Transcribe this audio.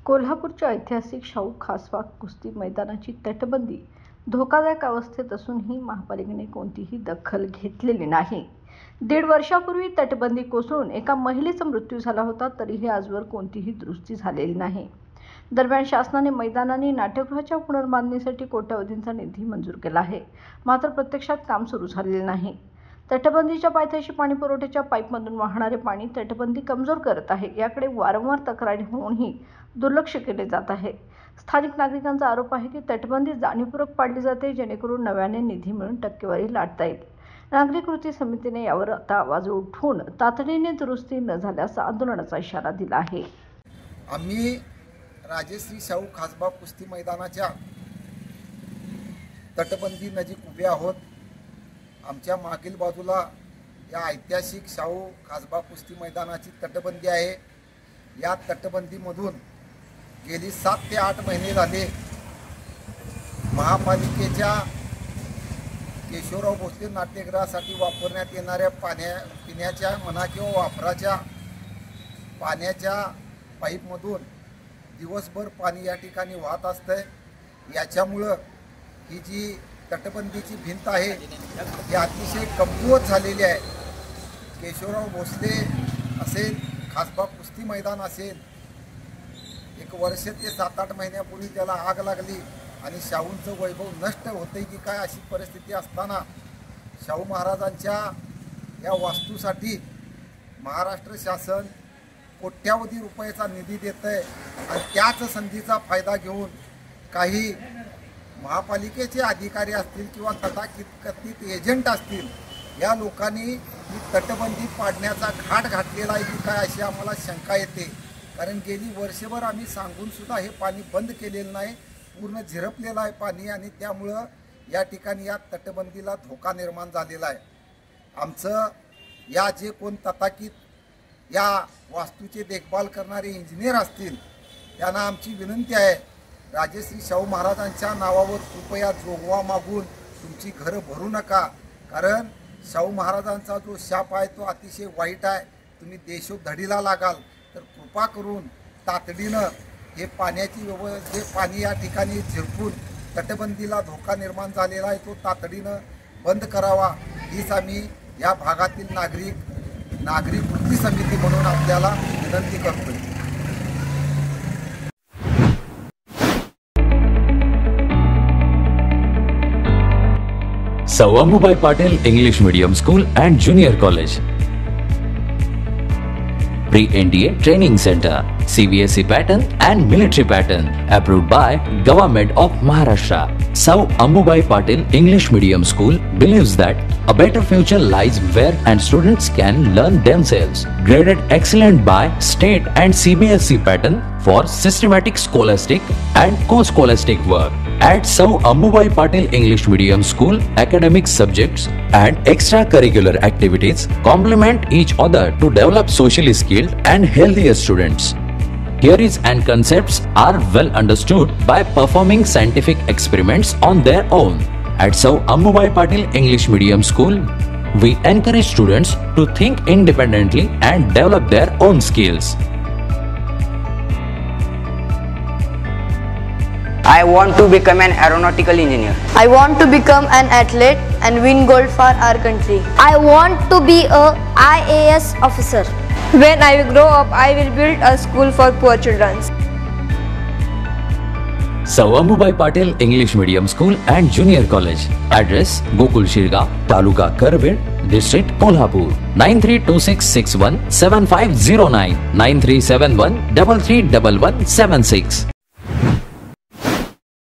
कोल्हापूरच्या ऐतिहासिक शाहू खासबाग कुस्ती मैदानाची तटबंदी धोकादायक अवस्थेत असूनही महापालिकेने कोणतीही दखल घेतलेली नाही। 1.5 वर्षापूर्वी तटबंदी कोसळून एका महिलेचा मृत्यू झाला होता, तरीही आजवर कोणतीही दुरुस्ती झालेली नाही। दरम्यान शासनाने मैदान आणि नाट्यगृहाच्या पुनर्बांधणीसाठी कोट्यवधींचा निधी मंजूर केला आहे, मात्र प्रत्यक्षात काम सुरू झालेले नाही। तटबंदीच्या पायथ्याशी पाणी पुरवठ्याच्या पाईपमधून वाहणारे पाणी तटबंदी कमजोर करत आहे, याकडे वारंवार तक्रारी होऊनही दुर्लक्ष केले जात आहे। स्थानिक नागरिकांचा आरोप आहे की तटबंदी जाणीवपूर्वक पाडली जाते, जेणेकरून नव्याने निधी मिळून टक्केवारी लाटता येईल। नागरी कृती समितीने यावर आता आवाज उठवून तातडीने दुरुस्ती न झाल्यास आंदोलनाचा इशारा दिला आहे। आम्ही राजश्री शाहू खासबाग कुस्ती मैदानाच्या तटबंदी नजीक उभे आहोत। आमच्या मागील बाजूला या ऐतिहासिक शाहू खासबाग कुस्ती मैदानाची तटबंदी आहे। या तटबंदीमधून गेली 7 ते 8 महिने झाले महापालिकेच्या केशवराव भोसले नाट्यगृहासाठी वापरण्यात येणाऱ्या पिण्याच्या म्हणा किंवा वापराच्या पाण्याच्या पाईपमधून दिवसभर पाणी या ठिकाणी वाहत असतंय। याच्यामुळं ही जी तटबंदीची भिंत आहे ही अतिशय कमकुवत झालेली आहे। केशवराव भोसले असेल, खासबाग कुस्ती मैदान असेल, 1 वर्ष ते 7-8 महिन्यापूर्वी त्याला आग लागली आणि शाहूंचं वैभव नष्ट होते की काय अशी परिस्थिती असताना शाहू महाराजांच्या या वास्तूसाठी महाराष्ट्र शासन कोट्यावधी रुपयाचा निधी देत आहे आणि त्याच संधीचा फायदा घेऊन काही महापालिकेचे अधिकारी असतील किंवा तथाकथित एजंट असतील, या लोकांनी ही तटबंदी पाडण्याचा घाट घातलेला आहे की काय अशी आम्हाला शंका येते। कारण गेली वर्षभर आम्ही सांगून सुद्धा हे पाणी बंद केलेलं नाही, पूर्ण झिरपलेलं आहे पाणी आणि त्यामुळं या ठिकाणी या तटबंदीला धोका निर्माण झालेला आहे। आमचं या जे कोण तथाकथित या वास्तूचे देखभाल करणारे इंजिनियर असतील त्यांना आमची विनंती आहे, राजश्री शाहू महाराजांच्या नावावर कृपया जोगवा मागून तुमची घरं भरू नका। कारण शाहू महाराजांचा जो शाप आहे तो अतिशय वाईट आहे। तुम्ही देशोधडीला लागाल तर कृपा करून तातडीनं हे पाण्याची जे पाणी या ठिकाणी झिरपून तटबंदीला धोका निर्माण झालेला आहे तो तातडीनं बंद करावा, हीच आम्ही या भागातील नागरिक कृती समिती म्हणून आपल्याला विनंती करतोय। Sir Ammubai Patil English Medium School and Junior College. Pre-NDA Training Center, CBSE pattern and military pattern, approved by Government of Maharashtra. Sir Ammubai Patil English Medium School believes that a better future lies where and students can learn themselves. Graded excellent by state and CBSE pattern for systematic scholastic and co-scholastic work. At Sir Ammubai Patil English Medium School, academic subjects and extracurricular activities complement each other to develop socially skilled and healthier students. Theories and concepts are well understood by performing scientific experiments on their own. At Sir Ammubai Patil English Medium School, we encourage students to think independently and develop their own skills. I want to become an aeronautical engineer. I want to become an athlete and win gold for our country. I want to be a IAS officer. When I grow up, I will build a school for poor children. Sir Ammubai Patil English Medium School and Junior College. Address: Gokul Shirga, Taluka Karved, District Kolhapur. 9326617509, 9371331176.